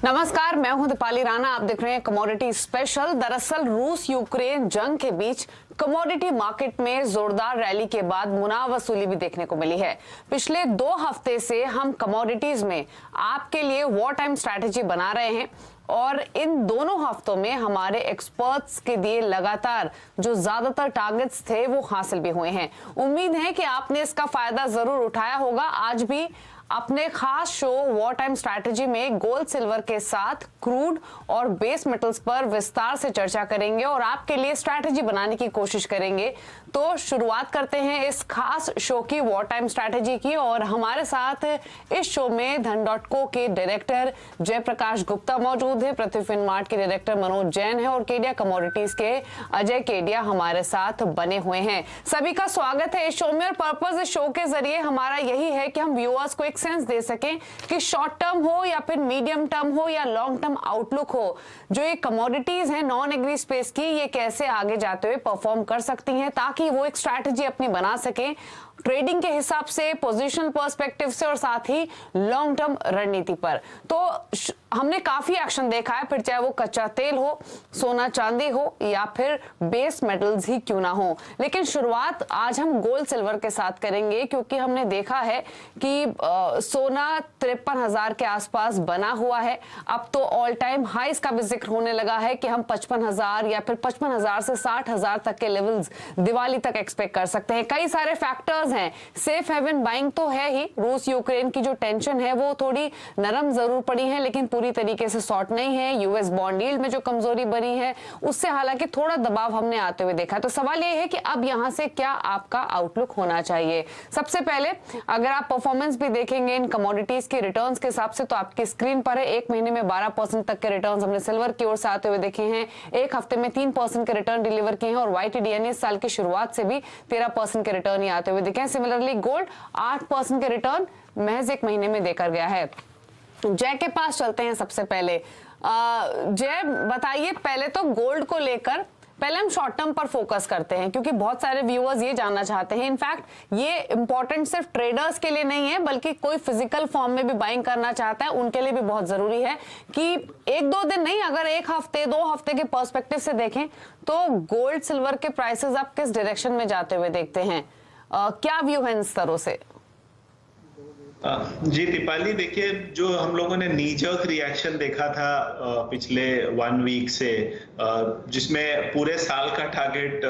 नमस्कार, मैं हूं दीपाली राणा। आप देख रहे हैं कमोडिटी स्पेशल। दरअसल रूस यूक्रेन जंग के बीच कमोडिटी मार्केट में जोरदार रैली के बाद मुनाफ वसूली भी देखने को मिली है। पिछले 2 हफ्ते से हम कमोडिटीज में आपके लिए वॉर टाइम स्ट्रैटेजी बना रहे हैं और इन दोनों हफ्तों में हमारे एक्सपर्ट्स के दिए लगातार जो ज्यादातर टारगेट्स थे वो हासिल भी हुए हैं। उम्मीद है कि आपने इसका फायदा जरूर उठाया होगा। आज भी अपने खास शो वॉर टाइम स्ट्रैटेजी में गोल्ड सिल्वर के साथ क्रूड और बेस मेटल्स पर विस्तार से चर्चा करेंगे और आपके लिए स्ट्रैटेजी बनाने की कोशिश करेंगे। तो शुरुआत करते हैं इस खास शो की, वॉर टाइम स्ट्रैटेजी की। और हमारे साथ इस शो में धन.co के डायरेक्टर जयप्रकाश गुप्ता मौजूद है, पृथ्वी फिनमार्ट के डायरेक्टर मनोज जैन है और केडिया कमोडिटीज के अजय केडिया हमारे साथ बने हुए हैं। सभी का स्वागत है इस शो में। और पर्पज इस शो के जरिए हमारा यही है कि हम व्यूअर्स को सेंस दे सकें कि शॉर्ट टर्म हो या फिर मीडियम टर्म हो या लॉन्ग टर्म आउटलुक हो, जो ये कमोडिटीज हैं नॉन एग्री स्पेस की, ये कैसे आगे जाते हुए परफॉर्म कर सकती हैं, ताकि वो एक स्ट्रैटेजी अपनी बना सकें ट्रेडिंग के हिसाब से, पोजीशनल पर्सपेक्टिव से और साथ ही लॉन्ग टर्म रणनीति पर। तो हमने काफी एक्शन देखा है, फिर चाहे वो कच्चा तेल हो, सोना चांदी हो या फिर बेस मेटल्स ही क्यों ना हो। लेकिन शुरुआत आज हम गोल्ड सिल्वर के साथ करेंगे, क्योंकि हमने देखा है कि सोना 53,000 के आसपास बना हुआ है। अब तो ऑल टाइम हाईस का भी जिक्र होने लगा है कि हम 55,000 या फिर 55,000 से 60,000 तक के लेवल्स दिवाली तक एक्सपेक्ट कर सकते हैं। कई सारे फैक्टर्स हैं। सेफ हेवन बाइंग तो है ही, रूस यूक्रेन की जो टेंशन है वो थोड़ी नरम जरूर पड़ी है लेकिन पूरी तरीके से सॉर्ट नहीं है। यूएस बॉन्ड यील्ड में जो कमजोरी बनी है उससे हालांकि थोड़ा दबाव हमने आते हुए देखा। तो सवाल ये है कि अब यहां से क्या आपका आउटलुक होना चाहिए। सबसे पहले अगर आप परफॉर्मेंस भी देखेंगे इन कमोडिटीज के रिटर्न्स के हिसाब से, तो आपकी स्क्रीन पर है 1 महीने में 12% तक के रिटर्न्स हमने सिल्वर की ओर से आते हुए देखे हैं। 1 हफ्ते में 3% के रिटर्न डिलीवर किए हैं और YTD यानी इस साल की शुरुआत से भी 13% के रिटर्न ही आते हुए देखे हैं। सिमिलरली गोल्ड 8% के रिटर्न महज 1 महीने में देकर गया है। जय के पास चलते हैं सबसे पहले। जय बताइए, पहले तो गोल्ड को लेकर पहले हम शॉर्ट टर्म पर फोकस करते हैं, क्योंकि बहुत सारे व्यूअर्स ये जानना चाहते हैं। इनफैक्ट ये इंपॉर्टेंट सिर्फ ट्रेडर्स के लिए नहीं है, बल्कि कोई फिजिकल फॉर्म में भी बाइंग करना चाहता है उनके लिए भी बहुत जरूरी है कि 1-2 दिन नहीं, अगर 1 हफ्ते 2 हफ्ते के पर्सपेक्टिव से देखें तो गोल्ड सिल्वर के प्राइसेस आप किस डायरेक्शन में जाते हुए देखते हैं, क्या व्यू है इन स्तरों से? जी दीपाली, देखिए जो हम लोगों ने नीजर्क रिएक्शन देखा था पिछले 1 वीक से, जिसमें पूरे साल का टारगेट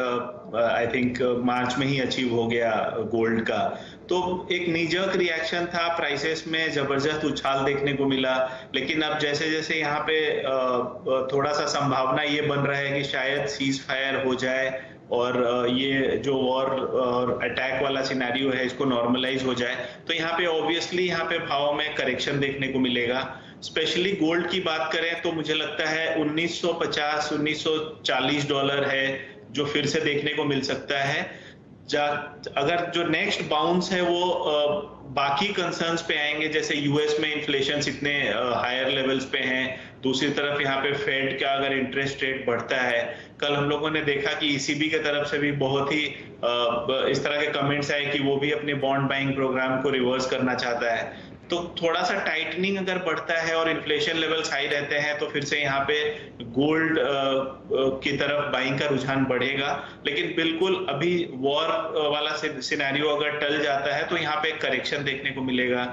आई थिंक मार्च में ही अचीव हो गया गोल्ड का, तो एक नीजर्क रिएक्शन था, प्राइसेस में जबरदस्त उछाल देखने को मिला। लेकिन अब जैसे जैसे यहाँ पे थोड़ा सा संभावना ये बन रहा है कि शायद सीज फायर हो जाए और ये जो वॉर और अटैक वाला सिनेरियो है इसको नॉर्मलाइज हो जाए, तो यहाँ पे ऑब्वियसली यहाँ पे भाव में करेक्शन देखने को मिलेगा। स्पेशली गोल्ड की बात करें तो मुझे लगता है 1950-1940 डॉलर है जो फिर से देखने को मिल सकता है। अगर जो नेक्स्ट बाउंस है वो बाकी कंसर्न्स पे आएंगे, जैसे यूएस में इन्फ्लेशन इतने हायर लेवल्स पे हैं, दूसरी तरफ यहाँ पे फेड का अगर इंटरेस्ट रेट बढ़ता है, कल हम लोगों ने देखा कि ईसीबी की तरफ से भी बहुत ही इस तरह के कमेंट्स आए कि वो भी अपने बॉन्ड बाइंग प्रोग्राम को रिवर्स करना चाहता है। तो थोड़ा सा टाइटनिंग अगर बढ़ता है और इन्फ्लेशन लेवल्स हाई रहते हैं तो फिर से यहाँ पे गोल्ड की तरफ बाइंग का रुझान बढ़ेगा। लेकिन बिल्कुल अभी वॉर वाला सिनेरियो अगर टल जाता है तो यहाँ पे एक करेक्शन देखने को मिलेगा।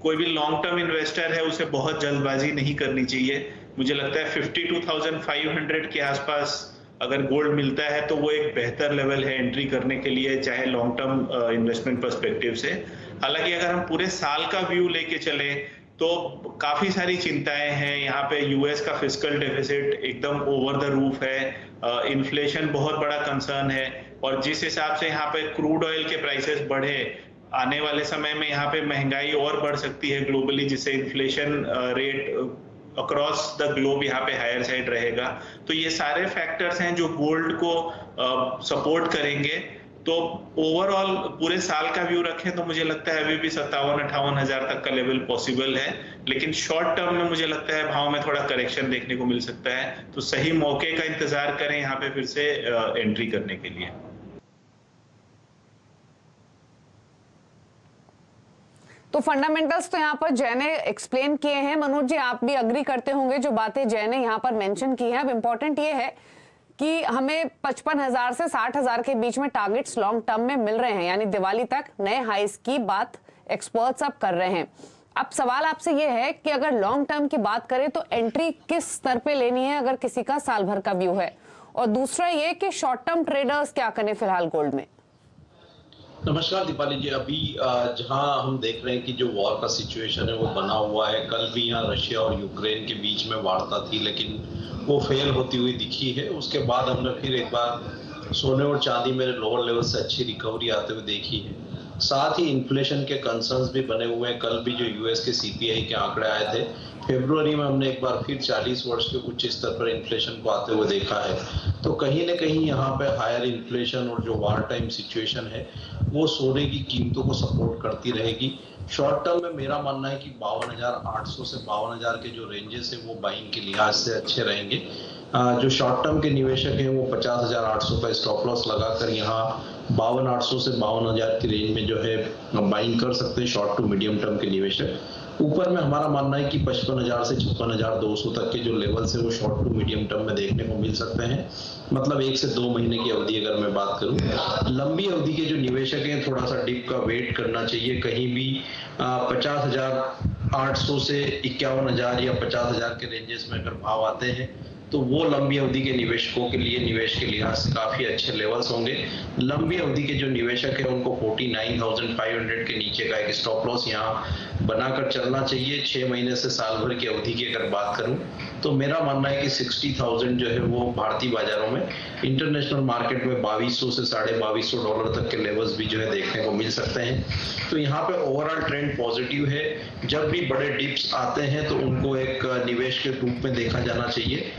कोई भी लॉन्ग टर्म इन्वेस्टर है उसे बहुत जल्दबाजी नहीं करनी चाहिए। मुझे लगता है 52,500 के आसपास अगर गोल्ड मिलता है तो वो एक बेहतर लेवल है एंट्री करने के लिए, चाहे लॉन्ग टर्म इन्वेस्टमेंट पर्सपेक्टिव से। हालांकि अगर हम पूरे साल का व्यू लेके चले तो काफी सारी चिंताएं हैं। यहाँ पे यूएस का फिस्कल डेफिसिट एकदम ओवर द रूफ है, इन्फ्लेशन बहुत बड़ा कंसर्न है, और जिस हिसाब से यहाँ पे क्रूड ऑयल के प्राइसेस बढ़े, आने वाले समय में यहाँ पे महंगाई और बढ़ सकती है ग्लोबली, जिससे inflation rate across the globe यहाँ पे हायर साइड रहेगा। तो ये सारे फैक्टर्स हैं जो गोल्ड को सपोर्ट करेंगे। तो ओवरऑल पूरे साल का व्यू रखें तो मुझे लगता है अभी भी 57-58 हजार तक का लेवल पॉसिबल है। लेकिन शॉर्ट टर्म में मुझे लगता है भाव में थोड़ा करेक्शन देखने को मिल सकता है, तो सही मौके का इंतजार करें यहाँ पे फिर से एंट्री करने के लिए। तो फंडामेंटल्स तो यहाँ पर जय ने एक्सप्लेन किए हैं। मनोज जी, आप भी अग्री करते होंगे जो बातें जय ने यहाँ पर मेंशन की हैं। अब इम्पोर्टेंट ये है कि हमें 55,000 से 60,000 के बीच में टारगेट्स लॉन्ग टर्म में मिल रहे हैं, यानी दिवाली तक नए हाइस की बात एक्सपर्ट्स अब कर रहे हैं। अब सवाल आपसे ये है कि अगर लॉन्ग टर्म की बात करें तो एंट्री किस स्तर पे लेनी है अगर किसी का साल भर का व्यू है, और दूसरा ये कि शॉर्ट टर्म ट्रेडर्स क्या करें फिलहाल गोल्ड में। नमस्कार दीपाली जी। अभी जहां हम देख रहे हैं कि जो वॉर का सिचुएशन है वो बना हुआ है। कल भी यहाँ रशिया और यूक्रेन के बीच में वार्ता थी, लेकिन वो फेल होती हुई दिखी है। उसके बाद हमने फिर एक बार सोने और चांदी में लोअर लेवल से अच्छी रिकवरी आते हुए देखी है। साथ ही इन्फ्लेशन के कंसर्न्स भी बने हुए हैं। कल भी जो यूएस के सीपीआई के आंकड़े आए थे, फरवरी में हमने एक बार फिर 40 वर्ष के उच्च स्तर पर इन्फ्लेशन को आते हुए देखा है। तो कहीं ना कहीं यहाँ पे हायर इन्फ्लेशन और जो वार टाइम सिचुएशन है वो सोने की कीमतों को सपोर्ट करती रहेगी। शॉर्ट टर्म में मेरा मानना है कि 52,800 से 52,000 के जो रेंजेस है वो बाइंग के लिहाज से अच्छे रहेंगे। जो शॉर्ट टर्म के निवेशक हैं वो 50,800 का स्टॉप लॉस लगाकर यहाँ 52,800 से 52,000 की रेंज में जो है बाइंग कर सकते हैं शॉर्ट टू मीडियम टर्म के निवेशक। ऊपर में हमारा मानना है कि 55,000 से 56,200 तक के जो लेवल्स है वो शॉर्ट टू मीडियम टर्म में देखने को मिल सकते हैं। मतलब 1 से 2 महीने की अवधि अगर मैं बात करूं। लंबी अवधि के जो निवेशक हैं थोड़ा सा डिप का वेट करना चाहिए। कहीं भी 50,800 से 51,000 या 50,000 के रेंजेस में अगर भाव आते हैं तो वो लंबी अवधि के निवेशकों के लिए निवेश के लिहाज से काफी अच्छे लेवल्स होंगे। लंबी अवधि के जो निवेशक है उनको 49,500 के नीचे का एक स्टॉप लॉस यहाँ बनाकर चलना चाहिए। 6 महीने से साल भर की अवधि की अगर बात करूं तो मेरा मानना है कि 60,000 जो है वो भारतीय बाजारों में, इंटरनेशनल मार्केट में 2200 से $2,250 तक के लेवल्स भी जो है देखने को मिल सकते हैं। तो यहाँ पे ओवरऑल ट्रेंड पॉजिटिव है। जब भी बड़े डिप्स आते हैं तो उनको एक निवेश के रूप में देखा जाना चाहिए।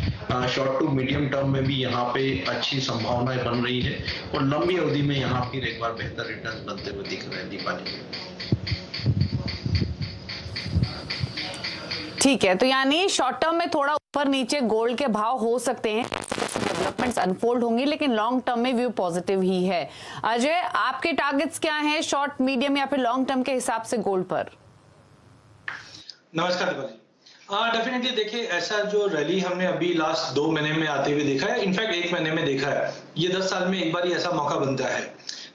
शॉर्ट टू मीडियम टर्म में भी यहाँ पे अच्छी संभावनाएं बन रही है और लंबी अवधि में यहाँ फिर एक बार बेहतर रिटर्न बनते हुए दिख रहे हैं दीपाली। ठीक है, तो यानी शॉर्ट टर्म में थोड़ा ऊपर नीचे गोल्ड के भाव हो सकते हैं, डेवलपमेंट्स अनफोल्ड होंगी, लेकिन लॉन्ग टर्म में व्यू पॉजिटिव ही है। अजय, आपके टारगेट्स क्या हैं शॉर्ट, मीडियम या फिर लॉन्ग टर्म के हिसाब से गोल्ड पर? नमस्कार दीपाली। डेफिनेटली देखिए, ऐसा जो रैली हमने अभी लास्ट 2 महीने में आते हुए देखा है, इनफैक्ट 1 महीने में देखा है, ये 10 साल में एक बार ही ऐसा मौका बनता है।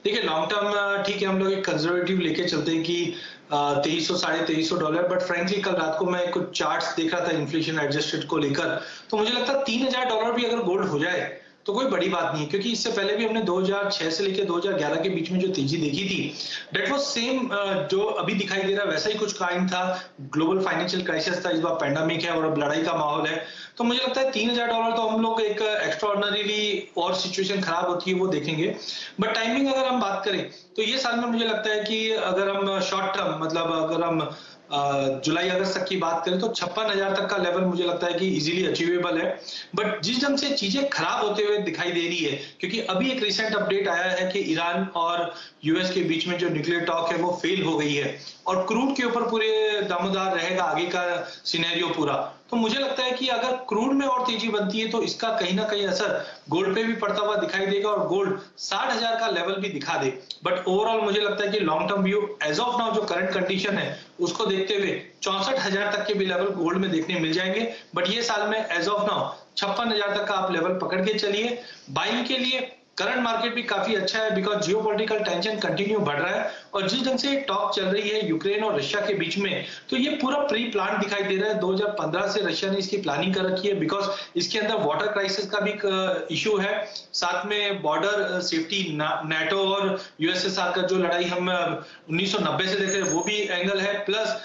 देखिए लॉन्ग टर्म ठीक है, हम लोग एक कंजर्वेटिव लेके चलते हैं कि $2300 $2300, बट फ्रेंकली कल रात को मैं कुछ चार्ट्स देख रहा था इन्फ्लेशन एडजस्टेड को लेकर, तो मुझे लगता है $3,000 भी अगर गोल्ड हो जाए तो कोई बड़ी बात नहीं है, क्योंकि इससे पहले भी हमने 2006 से लेकर 2011 के बीच में जो तेजी देखी थी, डेट वाज सेम जो अभी दिखाई दे रहा है वैसा ही कुछ काइंड था। ग्लोबल फाइनेंशियल क्राइसिस था, इस बार पैंडेमिक है और अब लड़ाई का माहौल है। तो मुझे लगता है $3,000 तो हम लोग एक एक्स्ट्राऑर्डिनरीली और सिचुएशन खराब होती है वो देखेंगे। बट टाइमिंग अगर हम बात करें तो ये साल में मुझे लगता है कि अगर हम शॉर्ट टर्म, मतलब अगर हम जुलाई अगस्त तक की बात करें तो 56,000 तक का लेवल मुझे लगता है कि इजीली अचीवेबल है। बट जिस ढंग से चीजें खराब होते हुए दिखाई दे रही है, क्योंकि अभी एक रिसेंट अपडेट आया है कि ईरान और यूएस के बीच में जो न्यूक्लियर टॉक है वो फेल हो गई है और क्रूड के ऊपर पूरे दामोदार रहेगा आगे का सिनेरियो पूरा। तो मुझे लगता है कि अगर क्रूड में और तेजी बनती है तो इसका कहीं ना कहीं असर गोल्ड पे भी पड़ता हुआ दिखाई देगा और गोल्ड 60,000 का लेवल भी दिखा दे। बट ओवरऑल मुझे लगता है कि long term view as of now जो करंट कंडीशन है उसको देखते हुए 64,000 तक के भी लेवल गोल्ड में देखने मिल जाएंगे। बट ये साल में एज ऑफ नाउ 56,000 तक का आप लेवल पकड़ के चलिए। बाइंग के लिए करंट मार्केट भी काफी अच्छा है, बिकॉज जियोपॉलिटिकल टेंशन कंटिन्यू बढ़ रहा है और जिस ढंग से टॉक चल रही है यूक्रेन और रशिया के बीच में, तो ये पूरा प्री प्लान दिखाई दे रहा है। 2015 से रशिया ने इसकी प्लानिंग कर रखी है, बिकॉज इसके अंदर वाटर क्राइसिस का भी इशू है, साथ में बॉर्डर सेफ्टी, नाटो और यूएस के साथ का जो लड़ाई हम 1990 से देख रहे हैं वो भी एंगल है, प्लस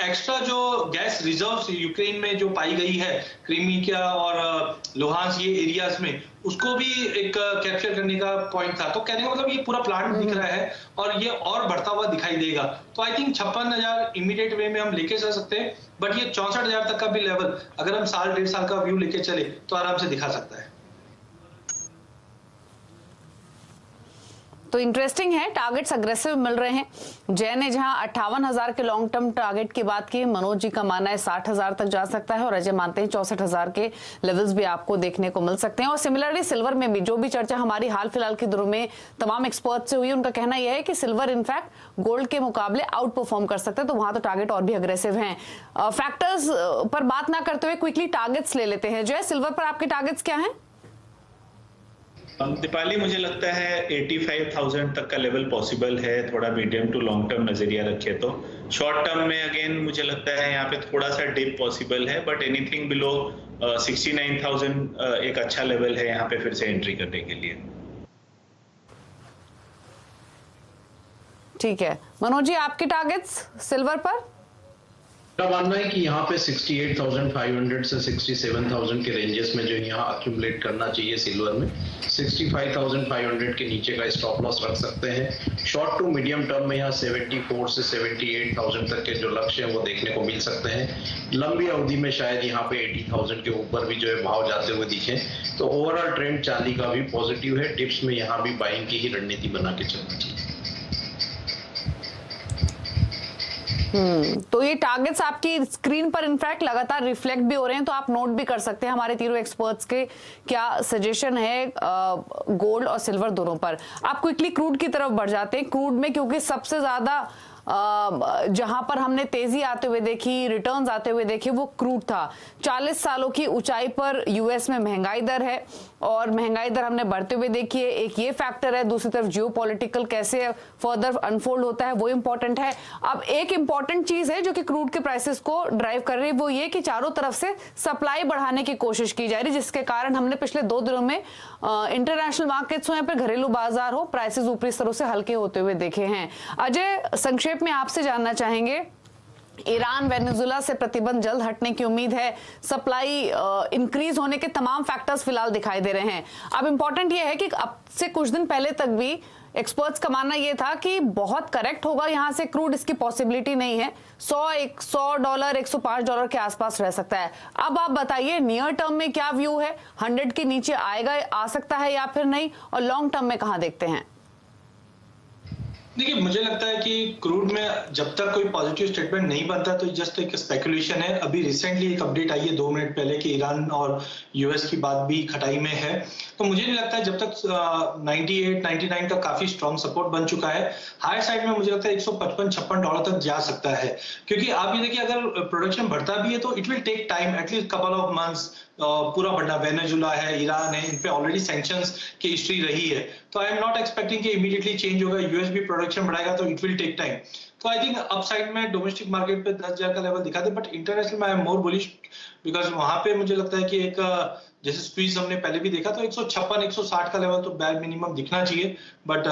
एक्स्ट्रा जो गैस रिजर्व्स यूक्रेन में जो पाई गई है क्रीमिया और लोहांस ये एरियाज में, उसको भी एक कैप्चर करने का पॉइंट था। तो कहने का मतलब ये पूरा प्लान दिख रहा है और ये और बढ़ता हुआ दिखाई देगा। तो आई थिंक 56,000 इमीडिएट वे में हम लेके चल सकते हैं, बट ये 64,000 तक का भी लेवल अगर हम साल 1.5 साल का व्यू लेके चले तो आराम से दिखा सकता है। तो इंटरेस्टिंग है, टारगेट्स अग्रेसिव मिल रहे हैं। जय ने जहां 58,000 के लॉन्ग टर्म टारगेट की बात की, मनोज जी का मानना है 60,000 तक जा सकता है और अजय मानते हैं 64,000 के लेवल्स भी आपको देखने को मिल सकते हैं। और सिमिलरली सिल्वर में भी जो भी चर्चा हमारी हाल फिलहाल के दिनों में तमाम एक्सपर्ट से हुई, उनका कहना यह है कि सिल्वर इनफैक्ट गोल्ड के मुकाबले आउट परफॉर्म कर सकते हैं, तो वहां तो टारगेट और भी अग्रेसिव हैं। फैक्टर्स पर बात ना करते हुए क्विकली टारगेट्स ले लेते हैं। जय, सिल्वर पर आपके टारगेट्स क्या हैं? दीपाली, मुझे लगता है 85,000 तक का लेवल पॉसिबल है, थोड़ा मीडियम टू लॉन्ग टर्म नजरिया रखे तो। शॉर्ट टर्म में अगेन मुझे लगता है यहाँ पे थोड़ा सा डिप पॉसिबल है, बट एनीथिंग बिलो 69,000 एक अच्छा लेवल है यहाँ पे फिर से एंट्री करने के लिए। ठीक है, मनोज जी आपके टारगेट्स सिल्वर पर? मेरा मानना है कि यहाँ पे 68,500 से 67,000 के रेंजेस में जो यहाँ अक्यूमुलेट करना चाहिए सिल्वर में। 65,500 के नीचे का स्टॉप लॉस रख सकते हैं। शॉर्ट टू मीडियम टर्म में यहाँ 74 से 78,000 तक के जो लक्ष्य हैं वो देखने को मिल सकते हैं। लंबी अवधि में शायद यहाँ पे 80,000 के ऊपर भी जो है भाव जाते हुए दिखे। तो ओवरऑल ट्रेंड चांदी का भी पॉजिटिव है। डिप्स में यहाँ भी बाइंग की ही रणनीति बना के चलना चाहिए। तो ये टारगेट्स आपकी स्क्रीन पर इनफैक्ट लगातार रिफ्लेक्ट भी हो रहे हैं, तो आप नोट भी कर सकते हैं हमारे तीनों एक्सपर्ट्स के क्या सजेशन है गोल्ड और सिल्वर दोनों पर। आप क्विकली क्रूड की तरफ बढ़ जाते हैं। क्रूड में क्योंकि सबसे ज्यादा जहां पर हमने तेजी आते हुए देखी, रिटर्न्स आते हुए देखे, वो क्रूड था। 40 सालों की ऊंचाई पर यूएस में महंगाई दर है और महंगाई दर हमने बढ़ते हुए देखी है, एक ये फैक्टर है। दूसरी तरफ जियोपॉलिटिकल कैसे फर्दर अनफोल्ड होता है वो इंपॉर्टेंट है। अब एक इंपॉर्टेंट चीज है जो कि क्रूड के प्राइसेस को ड्राइव कर रही है, वो ये कि चारों तरफ से सप्लाई बढ़ाने की कोशिश की जा रही है, जिसके कारण हमने पिछले 2 दिनों में इंटरनेशनल मार्केट्स हो या फिर घरेलू बाजार हो, प्राइसेस ऊपरी स्तरों से हल्के होते हुए देखे हैं। अजय, संक्षेप में आपसे जानना चाहेंगे, ईरान वेनेजुएला से प्रतिबंध जल्द हटने की उम्मीद है, सप्लाई इंक्रीज होने के तमाम फैक्टर्स फिलहाल दिखाई दे रहे हैं। अब इंपॉर्टेंट यह है कि अब से कुछ दिन पहले तक भी एक्सपर्ट्स का मानना यह था कि बहुत करेक्ट होगा यहां से क्रूड, इसकी पॉसिबिलिटी नहीं है, $100 $105 के आसपास रह सकता है। अब आप बताइए नियर टर्म में क्या व्यू है, 100 के नीचे आएगा, आ सकता है या फिर नहीं, और लॉन्ग टर्म में कहां देखते हैं? देखिए, मुझे लगता है कि क्रूड में जब तक कोई पॉजिटिव स्टेटमेंट नहीं बनता तो जस्ट एक स्पेकुलेशन है। अभी रिसेंटली एक अपडेट आई है 2 मिनट पहले कि ईरान और यूएस की बात भी खटाई में है, तो मुझे नहीं लगता है जब तक 98 99 तक काफी स्ट्रॉन्ग सपोर्ट बन चुका है। हायर साइड में मुझे लगता है $155-56 तक जा सकता है, क्योंकि आप ये देखिए अगर प्रोडक्शन बढ़ता भी है तो it will take time, at least couple of months पूरा बढ़ना। वेनेजुएला है, ईरान है, इन पे ऑलरेडी सैंक्शंस की हिस्ट्री रही है, तो आई एम नॉट एक्सपेक्टिंग कि इमीडिएटली चेंज होगा। यूएस भी प्रोडक्शन बढ़ाएगा तो इट विल टेक टाइम। तो आई थिंक अपसाइड में डोमेस्टिक मार्केट पे 10,000 का लेवल दिखा दे, बट इंटरनेशनल में I am more bullish, because वहां पे मुझे लगता है कि एक जैसे स्क्वीज हमने पहले भी देखा, तो 156-160 का लेवल तो बैर मिनिमम दिखना चाहिए, बट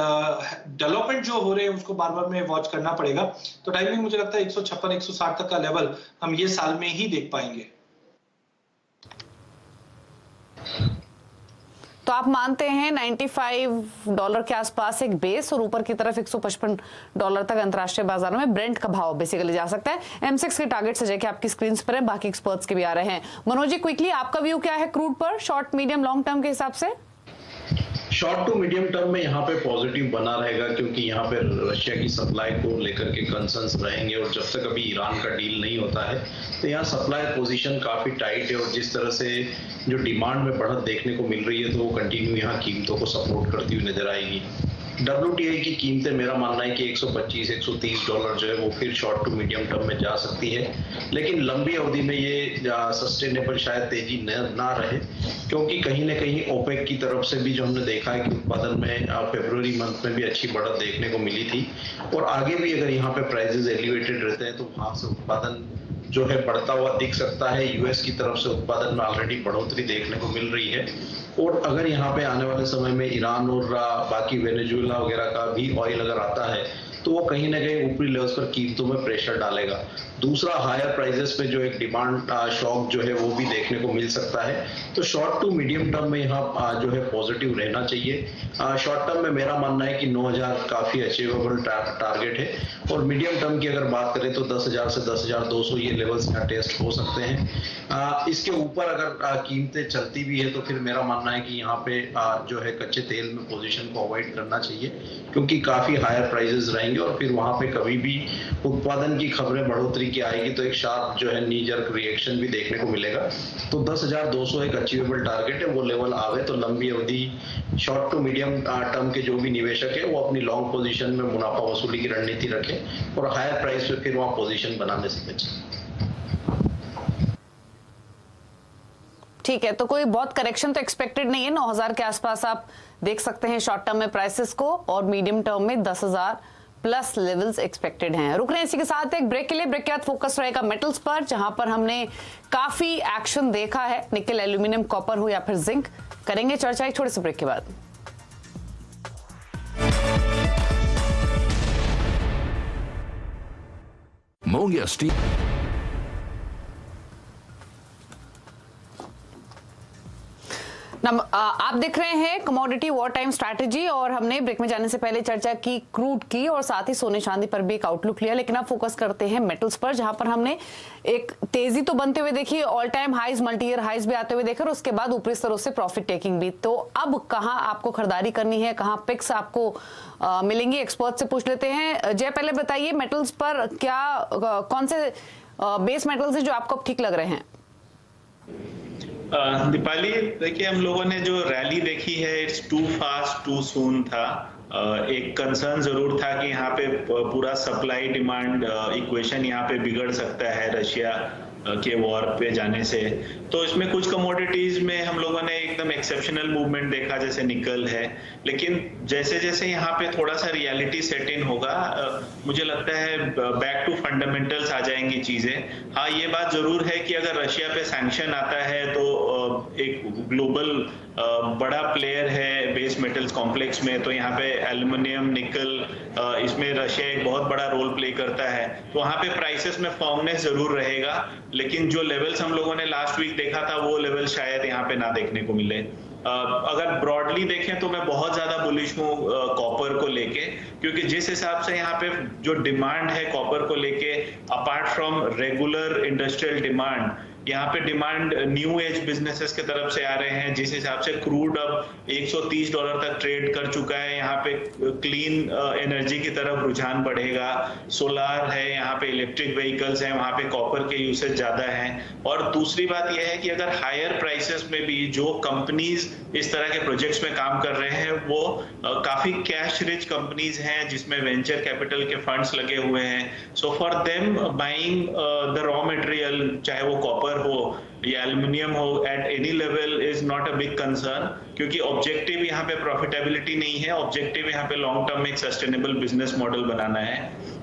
डेवलपमेंट जो हो रहे हैं उसको बार बार में वॉच करना पड़ेगा। तो टाइमिंग मुझे लगता है 156-160 तक का लेवल हम ये साल में ही देख पाएंगे। तो आप मानते हैं $95 के आसपास एक बेस और ऊपर की तरफ $155 तक अंतरराष्ट्रीय बाजारों में ब्रेंट का भाव बेसिकली जा सकता है। M6 के टारगेट सजे के आपकी स्क्रीन पर है, बाकी एक्सपर्ट्स के भी आ रहे हैं। मनोज जी, क्विकली आपका व्यू क्या है क्रूड पर, शॉर्ट मीडियम लॉन्ग टर्म के हिसाब से? शॉर्ट टू मीडियम टर्म में यहाँ पे पॉजिटिव बना रहेगा, क्योंकि यहाँ पे रशिया की सप्लाई को लेकर के कंसर्न्स रहेंगे और जब तक अभी ईरान का डील नहीं होता है तो यहाँ सप्लाई पोजीशन काफी टाइट है और जिस तरह से जो डिमांड में बढ़त देखने को मिल रही है तो वो कंटिन्यू यहाँ कीमतों को सपोर्ट करती हुई नजर आएगी। WTI की कीमतें मेरा मानना है कि $125-130 जो है वो फिर शॉर्ट टू मीडियम टर्म में जा सकती है, लेकिन लंबी अवधि में ये सस्टेनेबल शायद तेजी ना रहे, क्योंकि कहीं ना कहीं ओपेक की तरफ से भी जो हमने देखा है कि उत्पादन में फरवरी मंथ में भी अच्छी बढ़त देखने को मिली थी और आगे भी अगर यहाँ पे प्राइसेस एलिवेटेड रहते हैं तो वहां से उत्पादन जो है बढ़ता हुआ दिख सकता है। यूएस की तरफ से उत्पादन में ऑलरेडी बढ़ोतरी देखने को मिल रही है और अगर यहाँ पे आने वाले समय में ईरान और बाकी वेनेजुएला वगैरह का भी ऑयल अगर आता है तो वो कहीं ना कहीं ऊपरी लेवल्स पर कीमतों में प्रेशर डालेगा। दूसरा हायर प्राइसेस पे जो एक डिमांड शॉक जो है वो भी देखने को मिल सकता है। तो शॉर्ट टू मीडियम टर्म में यहाँ जो है पॉजिटिव रहना चाहिए। शॉर्ट टर्म में मेरा मानना है कि 9,000 काफी अचीवेबल टारगेट है, और मीडियम टर्म की अगर बात करें तो 10,000 से 10,200 ये लेवल्स यहाँ टेस्ट हो सकते हैं। इसके ऊपर अगर कीमतें चलती भी है तो फिर मेरा मानना है कि यहाँ पे जो है कच्चे तेल में पोजीशन को अवॉइड करना चाहिए, क्योंकि काफी हायर प्राइसेस रहेंगे और फिर वहां पे कभी भी उत्पादन की खबरें बढ़ोतरी की आएगी तो एक शार्प जो है नी जर्क रिएक्शन भी देखने को मिलेगा। तो 10,200 एक अचीवेबल टारगेट है, वो लेवल आवे तो लंबी अवधि शॉर्ट टू मीडियम टर्म के जो भी निवेशक है वो अपनी लॉन्ग पोजीशन में मुनाफा वसूली की रणनीति रखें और हायर प्राइस पे फिर वहां पोजीशन बनाने से बचें। ठीक है, तो कोई बहुत करेक्शन तो एक्सपेक्टेड नहीं है। 9,000 के आसपास आप देख सकते हैं शॉर्ट टर्म में प्राइसेस को, और मीडियम टर्म में 10,000 प्लस लेवल्स एक्सपेक्टेड हैं। रुक रहे हैं इसी के साथ एक ब्रेक के लिए। ब्रेक के बाद फोकस रहेगा मेटल्स पर, जहां पर हमने काफी एक्शन देखा है, निकल, एल्यूमिनियम, कॉपर हो या फिर जिंक। करेंगे चर्चा एक छोटे से ब्रेक के बाद। Ammonia steel. आप देख रहे हैं कमोडिटी वॉर टाइम स्ट्रैटेजी, और हमने ब्रेक में जाने से पहले चर्चा की क्रूड की और साथ ही सोने चांदी पर भी एक आउटलुक लिया। लेकिन अब फोकस करते हैं मेटल्स पर, जहां पर हमने एक तेजी तो बनते हुए देखी, all time highs, multi year highs भी आते हुए देखा, और उसके बाद ऊपरी स्तरों से प्रॉफिट टेकिंग भी। तो अब कहां आपको खरीदारी करनी है, कहां पिक्स आपको मिलेंगी, एक्सपर्ट से पूछ लेते हैं। जय, पहले बताइए मेटल्स पर क्या कौन से बेस मेटल्स है जो आपको अब ठीक लग रहे हैं? दीपाली, देखिए हम लोगों ने जो रैली देखी है it's too fast too soon था। एक कंसर्न जरूर था कि यहाँ पे पूरा सप्लाई डिमांड इक्वेशन यहाँ पे बिगड़ सकता है रशिया के वॉर पे जाने से। तो इसमें कुछ कमोडिटीज में हम लोगों ने एकदम एक्सेप्शनल मूवमेंट देखा, जैसे निकल है। लेकिन जैसे जैसे यहाँ पे थोड़ा सा रियलिटी सेट इन होगा, मुझे लगता है बैक टू फंडामेंटल्स आ जाएंगी चीजें। हाँ, ये बात जरूर है कि अगर रशिया पे सैंक्शन आता है तो एक ग्लोबल बड़ा प्लेयर है बेस मेटल्स कॉम्प्लेक्स में, तो यहाँ पे एल्युमिनियम, निकल, इसमें रशिया एक बहुत बड़ा रोल प्ले करता है। तो वहाँ पे प्राइसेस में फर्मनेस जरूर रहेगा, लेकिन जो लेवल्स हम लोगों ने लास्ट वीक देखा था वो लेवल शायद यहाँ पे ना देखने को मिले। अगर ब्रॉडली देखें तो मैं बहुत ज्यादा बुलिश हूँ कॉपर को लेके, क्योंकि जिस हिसाब से यहाँ पे जो डिमांड है कॉपर को लेके, apart from regular industrial demand, यहाँ पे डिमांड न्यू एज बिजनेसेस के तरफ से आ रहे हैं। जिस हिसाब से क्रूड अब $130 तक ट्रेड कर चुका है, यहाँ पे क्लीन एनर्जी की तरफ रुझान बढ़ेगा, सोलार है, यहाँ पे इलेक्ट्रिक व्हीकल्स हैं, वहाँ पे कॉपर के यूसेज ज्यादा हैं। और दूसरी बात यह है कि अगर हायर प्राइसेस में भी जो कंपनीज इस तरह के प्रोजेक्ट्स में काम कर रहे हैं वो काफी कैश रिच कंपनीज हैं, जिसमें वेंचर कैपिटल के फंड्स लगे हुए हैं। So for them buying the raw material, चाहे वो कॉपर हो या एल्युमिनियम हो, at any level is not a big concern, क्योंकि ऑब्जेक्टिव यहाँ पे प्रॉफिटेबिलिटी नहीं है, ऑब्जेक्टिव यहाँ पे लॉन्ग टर्म में एक सस्टेनेबल बिजनेस मॉडल बनाना है।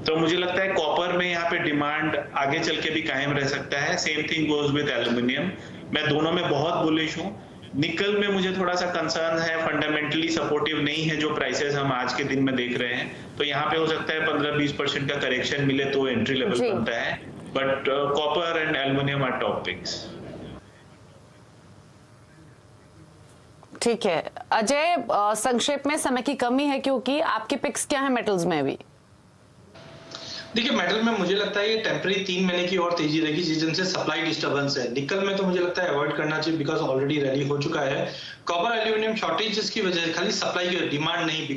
तो मुझे लगता है कॉपर में यहाँ पे डिमांड आगे चल के भी कायम रह सकता है। Same thing goes with aluminium. मैं दोनों में बहुत बुलिश हूँ। निकल में मुझे थोड़ा सा कंसर्न है, फंडामेंटली सपोर्टिव नहीं है जो प्राइसेस हम आज के दिन में देख रहे हैं। तो यहाँ पे हो सकता है 15-20% का करेक्शन मिले तो एंट्री लेवल बनता है, but copper and aluminium are top picks. ठीक है अजय, संक्षेप में, समय की कमी है क्योंकि आपकी पिक्स क्या है मेटल्स में अभी? देखिए मेटल में मुझे लगता है ये टेम्पररी 3 महीने की और तेजी रहेगी, जिनसे सप्लाई डिस्टर्बेंस है। निकल में तो मुझे लगता है अवॉइड करना चाहिए, बिकॉज ऑलरेडी रैली हो चुका है। कॉपर एल्यूमिनियम शॉर्टेजेस की वजह से, खाली सप्लाई की डिमांड नहीं,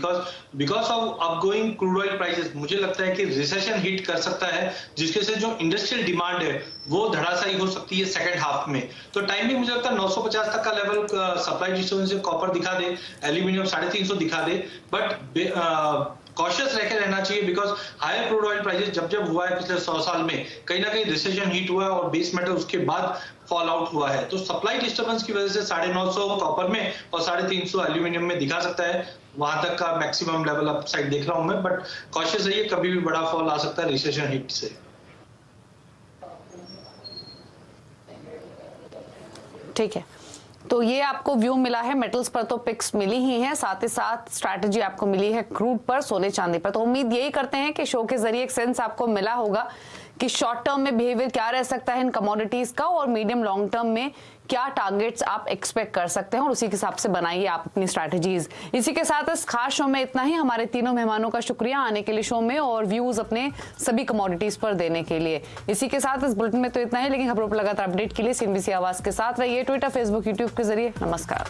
because of अपगोइंग crude oil prices, मुझे लगता है कि रिसेशन हिट कर सकता है, जिसके से जो इंडस्ट्रियल डिमांड है वो धड़ासाई हो सकती है सेकंड हाफ में। तो टाइमिंग मुझे लगता है 950 तक का लेवल सप्लाई डिस्टर्बेंस कॉपर दिखा दे, एल्यूमिनियम 350 दिखा दे, बट कॉशियस रहना चाहिए, because higher crude oil prices जब हुआ है पिछले 100 साल में, कहीं ना कहीं रिसेशन हिट हुआ है और बेस मेटल उसके बाद फॉल आउट हुआ है। तो सप्लाई डिस्टर्बेंस की वजह से 950 कॉपर में और 350 एल्यूमिनियम में दिखा सकता है, वहां तक का मैक्सिमम लेवल अप साइड देख रहा हूं मैं, बट कॉशियस रहिए, कभी भी बड़ा फॉल आ सकता है रिसेशन हिट से। ठीक है, तो ये आपको व्यू मिला है, मेटल्स पर तो पिक्स मिली ही है, साथ ही साथ स्ट्रैटेजी आपको मिली है क्रूड पर, सोने चांदी पर। तो उम्मीद यही करते हैं कि शो के जरिए एक सेंस आपको मिला होगा कि शॉर्ट टर्म में बिहेवियर क्या रह सकता है इन कमोडिटीज का और मीडियम लॉन्ग टर्म में क्या टारगेट्स आप एक्सपेक्ट कर सकते हैं, और उसी के हिसाब से बनाइए आप अपनी स्ट्रैटेजीज। इसी के साथ इस खास शो में इतना ही। हमारे तीनों मेहमानों का शुक्रिया आने के लिए शो में और व्यूज अपने सभी कमोडिटीज पर देने के लिए। इसी के साथ इस बुलेटिन में तो इतना ही, लेकिन खबरों पर लगातार अपडेट के लिए CNBC आवाज के साथ रहिए, ट्विटर, फेसबुक, यूट्यूब के जरिए। नमस्कार।